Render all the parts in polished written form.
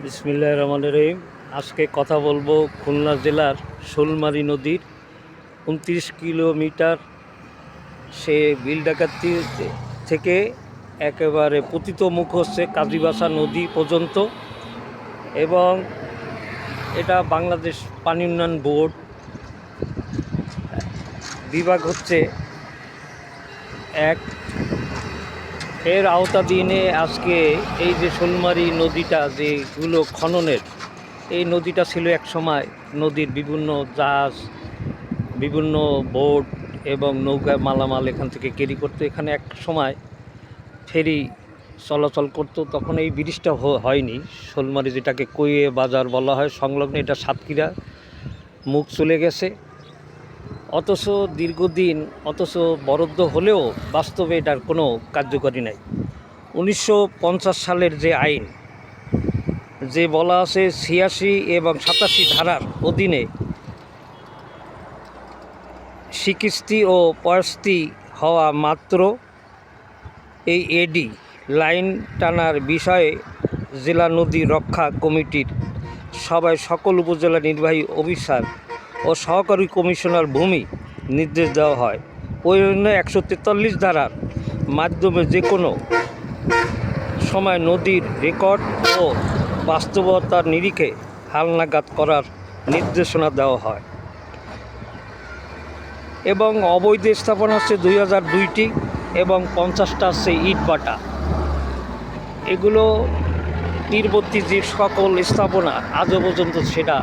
বিসমিল্লাহির রহমানির রহিম। আজকে কথা বলবো খুলনা জেলার শোলমারী নদীর ২৯ কিলোমিটার সে বিলডাকাতি থেকে একেবারে পতিত মুখ হচ্ছে কাজীবাসা নদী পর্যন্ত, এবং এটা বাংলাদেশ পানি উন্নয়ন বোর্ড বিভাগ হচ্ছে এক, এর আওতাধীনে আজকে এই যে শোলমারী নদীটা যেগুলো খননের, এই নদীটা ছিল এক সময় নদীর বিভিন্ন জাহাজ, বিভিন্ন বোট এবং নৌকা মালামাল এখান থেকে ক্যারি করতো। এখানে এক সময় ফেরি চলাচল করতো। তখন এই ব্রিজটা হয়নি, শোলমারী যেটাকে কইয়ে বাজার বলা হয় সংলগ্ন, এটা সাতক্ষীরা মুখ চলে গেছে। অথচ দীর্ঘদিন বরাদ্দ হলেও বাস্তবে এটার কোনো কার্যকরী নাই। 1950 সালের যে আইন, যে বলা আছে 86 এবং 87 ধারার অধীনে স্বীকৃতি ও পয়স্তি হওয়া মাত্র এই এডি লাইন টানার বিষয়ে জেলা নদী রক্ষা কমিটির সবাই সকল উপজেলা নির্বাহী অফিসার ও সহকারী কমিশনার ভূমি নির্দেশ দেওয়া হয়। প্রয়োজনে 143 ধারার মাধ্যমে যে কোনো সময় নদীর রেকর্ড ও বাস্তবতার নিরিখে হালনাগাদ করার নির্দেশনা দেওয়া হয়। এবং অবৈধ স্থাপনা হচ্ছে 2002টি এবং 50টা হচ্ছে ইটভাটা। এগুলো তীরবর্তী যে সকল স্থাপনা আজও পর্যন্ত সেটা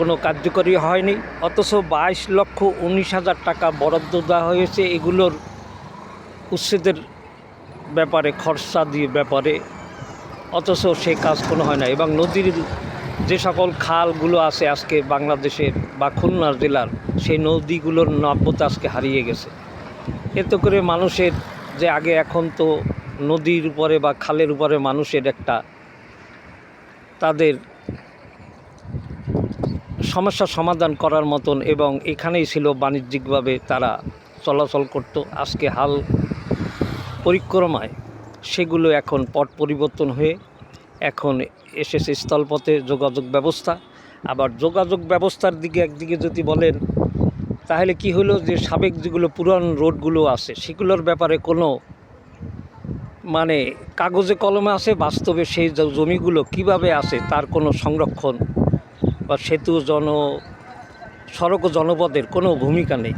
কোনো কার্যকরী হয়নি। অথচ 22,19,000 টাকা বরাদ্দ দেওয়া হয়েছে এগুলোর উচ্ছেদের ব্যাপারে, খরচা দিয়ে ব্যাপারে, অথচ সে কাজ কোনো হয় না। এবং নদীর যে সকল খালগুলো আছে আজকে বাংলাদেশের বা খুলনা জেলার, সেই নদীগুলোর নাব্যতা আজকে হারিয়ে গেছে। এতে করে মানুষের যে আগে, এখন তো নদীর উপরে বা খালের উপরে মানুষের একটা তাদের সমস্যা সমাধান করার মতন, এবং এখানেই ছিল বাণিজ্যিকভাবে তারা চলাচল করত। আজকে হাল পরিক্রমায় সেগুলো এখন পট পরিবর্তন হয়ে এখন এসেছে স্থলপথে যোগাযোগ ব্যবস্থা। আবার যোগাযোগ ব্যবস্থার দিকে একদিকে যদি বলেন, তাহলে কি হলো যে সাবেক যেগুলো পুরান রোডগুলো আছে সেগুলোর ব্যাপারে কোনো কাগজে কলমে আছে, বাস্তবে সেই জমিগুলো কিভাবে আছে তার কোনো সংরক্ষণ বা সেতু সড়ক ও জনপদের কোনো ভূমিকা নেই।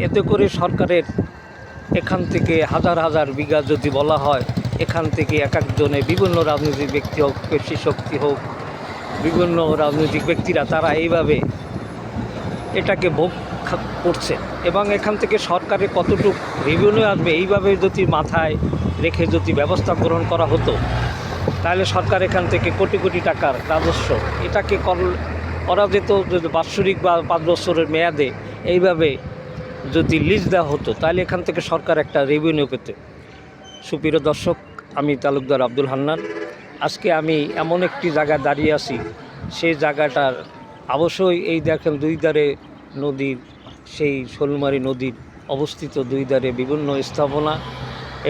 এতে করে সরকারের এখান থেকে হাজার হাজার বিঘা যদি বলা হয়, এখান থেকে এক একজনে বিভিন্ন রাজনৈতিক ব্যক্তি হোক, পেশি শক্তি হোক, বিভিন্ন রাজনৈতিক ব্যক্তিরা তারা এইভাবে এটাকে ভোগ করছে। এবং এখান থেকে সরকারের কতটুকু রেভিনিউ আসবে এইভাবে যদি মাথায় রেখে যদি ব্যবস্থা গ্রহণ করা হতো, তাহলে সরকার এখান থেকে কোটি কোটি টাকার রাজস্ব এটাকে করা যেত। যদি বাৎসরিক বা 5 বছরের মেয়াদে এইভাবে যদি লিজ দেওয়া হতো, তাহলে এখান থেকে সরকার একটা রেভিনিউ পেতে। সুপ্রিয় দর্শক, আমি তালুকদার আব্দুল হান্নান। আজকে আমি এমন একটি জায়গায় দাঁড়িয়ে আছি, সেই জায়গাটার অবশ্যই এই দেখেন দুই ধারে নদীর, সেই শোলমারী নদীর অবস্থিত দুই ধারে বিভিন্ন স্থাপনা,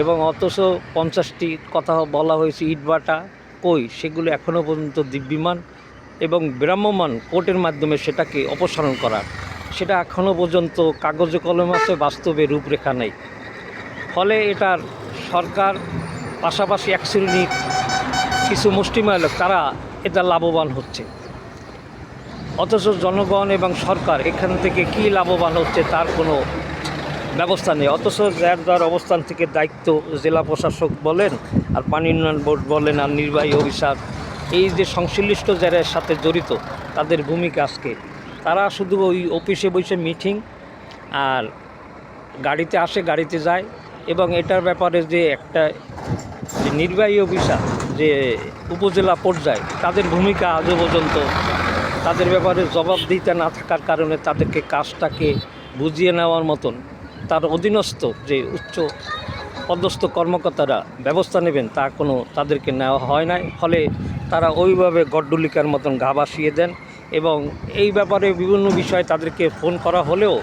এবং অথচ 50টি কথা বলা হয়েছে ইটভাটা, কই সেগুলো এখনও পর্যন্ত দিব্যমান এবং ভ্রাম্যমান কোর্টের মাধ্যমে সেটাকে অপসারণ করার, সেটা এখনও পর্যন্ত কাগজে কলমে আছে, বাস্তবে রূপরেখা নেই। ফলে এটার সরকার পাশাপাশি এক শ্রেণীর কিছু মুষ্টিমেয় লোক তারা এটা লাভবান হচ্ছে, অথচ জনগণ এবং সরকার এখান থেকে কী লাভবান হচ্ছে তার কোনো ব্যবস্থা নেই। অথচ যার অবস্থান থেকে দায়িত্ব, জেলা প্রশাসক বলেন আর পানি উন্নয়ন বোর্ড বলেন আর নির্বাহী অফিসার, এই যে সংশ্লিষ্ট যারা সাথে জড়িত তাদের ভূমিকা আজকে, তারা শুধু ওই অফিসে বসে মিটিং আর গাড়িতে আসে, গাড়িতে যায়। এবং এটার ব্যাপারে যে একটা যে নির্বাহী অফিসার যে উপজেলা পর্যায়ে, তাদের ভূমিকা আজও পর্যন্ত তাদের ব্যাপারে জবাবদিহিতা না থাকার কারণে তাদেরকে কাজটাকে বুঝিয়ে নেওয়ার মতন তার অধীনস্থ যে উচ্চ পদস্থ কর্মকর্তারা ব্যবস্থা নেবেন তা কোনো তাদেরকে নেওয়া হয় নাই। ফলে তারা ওইভাবে গড্ডলিকার মতন গা ভাসিয়ে দেন। এবং এই ব্যাপারে বিভিন্ন বিষয়ে তাদেরকে ফোন করা হলেও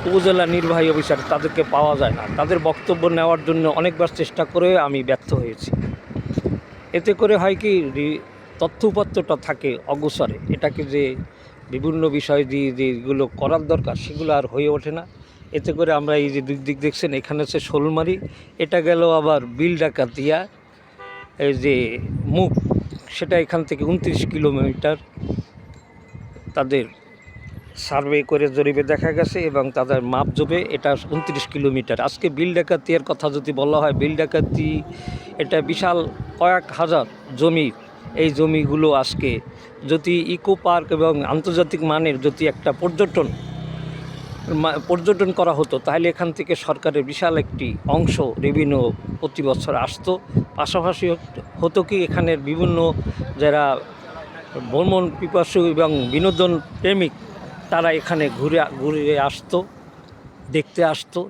উপজেলা নির্বাহী অফিসার তাদেরকে পাওয়া যায় না। তাদের বক্তব্য নেওয়ার জন্য অনেকবার চেষ্টা করে আমি ব্যর্থ হয়েছি। এতে করে হয় কি তথ্যপত্রটা থাকে অগোচরে, এটাকে যে বিভিন্ন বিষয় দিয়ে যেগুলো করার দরকার সেগুলো আর হয়ে ওঠে না। এতে করে আমরা এই যে দিক দেখছেন, এখানে হচ্ছে শোলমারি, এটা গেল আবার বিল ডাকাতিয়া এই যে মুখ, সেটা এখান থেকে 29 কিলোমিটার তাদের সার্ভে করে জরিপে দেখা গেছে এবং তাদের মাপ জবে এটা 29 কিলোমিটার। আজকে বিল ডাকাতিয়ার কথা যদি বলা হয়, বিল ডাকাতি এটা বিশাল কয়েক হাজার জমি। এই জমিগুলো আজকে যদি ইকো পার্ক এবং আন্তর্জাতিক মানের যদি একটা পর্যটন করা হতো, তাহলে এখান থেকে সরকারের বিশাল একটি অংশ রেভিনিউ প্রতি বছর আসতো। পাশাপাশি হতো কি, এখানের বিভিন্ন যারা ভ্রমণ পিপাসু এবং বিনোদন প্রেমিক তারা এখানে ঘুরে আসতো, দেখতে আসতো।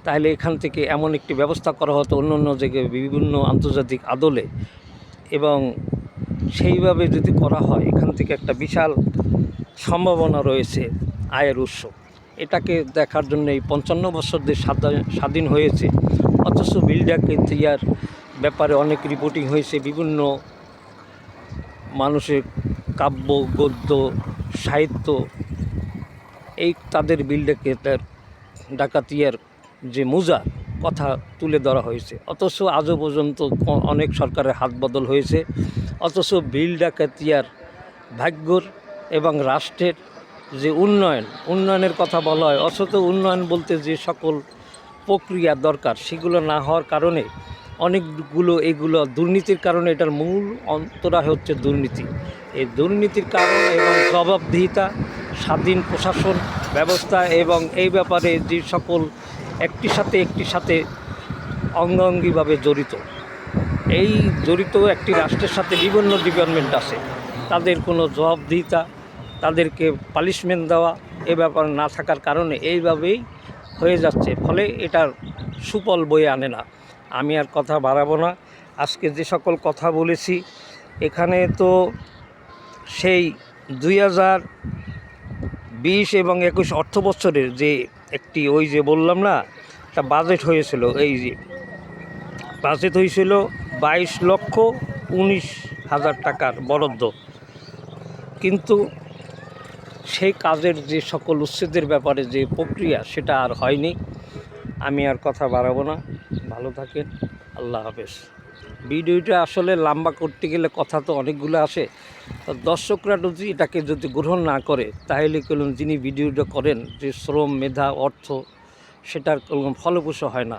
তাহলে এখান থেকে এমন একটি ব্যবস্থা করা হতো অন্য জায়গায় বিভিন্ন আন্তর্জাতিক আদলে, এবং সেইভাবে যদি করা হয় এখান থেকে একটা বিশাল সম্ভাবনা রয়েছে আয়ের উৎস। এটাকে দেখার জন্য এই 55 বছর দেশ স্বাধীন হয়েছে, অথচ বিল ডাকাতিয়ার ব্যাপারে অনেক রিপোর্টিং হয়েছে। বিভিন্ন মানুষের কাব্য, গদ্য, সাহিত্য এই তাদের বিল ডাকাতিয়ার যে মুজা কথা তুলে ধরা হয়েছে, অথচ আজও পর্যন্ত অনেক সরকারের হাত বদল হয়েছে, অথচ বিল ডাকাতিয়ার ভাগ্যর এবং রাষ্ট্রের যে উন্নয়নের কথা বলা হয়, অথচ উন্নয়ন বলতে যে সকল প্রক্রিয়া দরকার সেগুলো না হওয়ার কারণে অনেকগুলো এগুলো দুর্নীতির কারণে, এটার মূল অন্তরায় হচ্ছে দুর্নীতি। এই দুর্নীতির কারণ এবং জবাবদিহিতা, স্বাধীন প্রশাসন ব্যবস্থা এবং এই ব্যাপারে যে সকল একটির সাথে অঙ্গাঙ্গিভাবে জড়িত, এই জড়িত একটি রাষ্ট্রের সাথে বিভিন্ন ডিপার্টমেন্ট আছে, তাদের কোনো জবাবদিহিতা, তাদেরকে পানিশমেন্ট দেওয়া এ ব্যাপার না থাকার কারণে এইভাবেই হয়ে যাচ্ছে, ফলে এটার সুফল বয়ে আনে না। আমি আর কথা বাড়াবো না। আজকে যে সকল কথা বলেছি, এখানে তো সেই 2020 এবং 21 অর্থ বছরের যে একটি ওই যে বললাম না একটা বাজেট হয়েছিল, এই যে বাজেট হয়েছিল 22,19,000 টাকার বরাদ্দ, কিন্তু সেই কাজের যে সকল উচ্ছেদের ব্যাপারে যে প্রক্রিয়া সেটা আর হয়নি। আমি আর কথা বাড়াবো না, ভালো থাকেন, আল্লাহ হাফেজ। ভিডিওটা আসলে লম্বা করতে গেলে কথা তো অনেকগুলো আসে, তো দর্শকরা যদি এটাকে যদি গ্রহণ না করে, তাহলে কোনো যিনি ভিডিওটা করেন যে শ্রম, মেধা, অর্থ সেটার কোনো ফলপ্রসূ হয় না।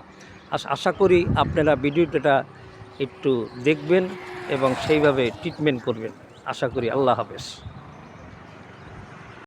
আশা করি আপনারা ভিডিওটা একটু দেখবেন এবং সেইভাবে ট্রিটমেন্ট করবেন, আশা করি। আল্লাহ হাফেজ।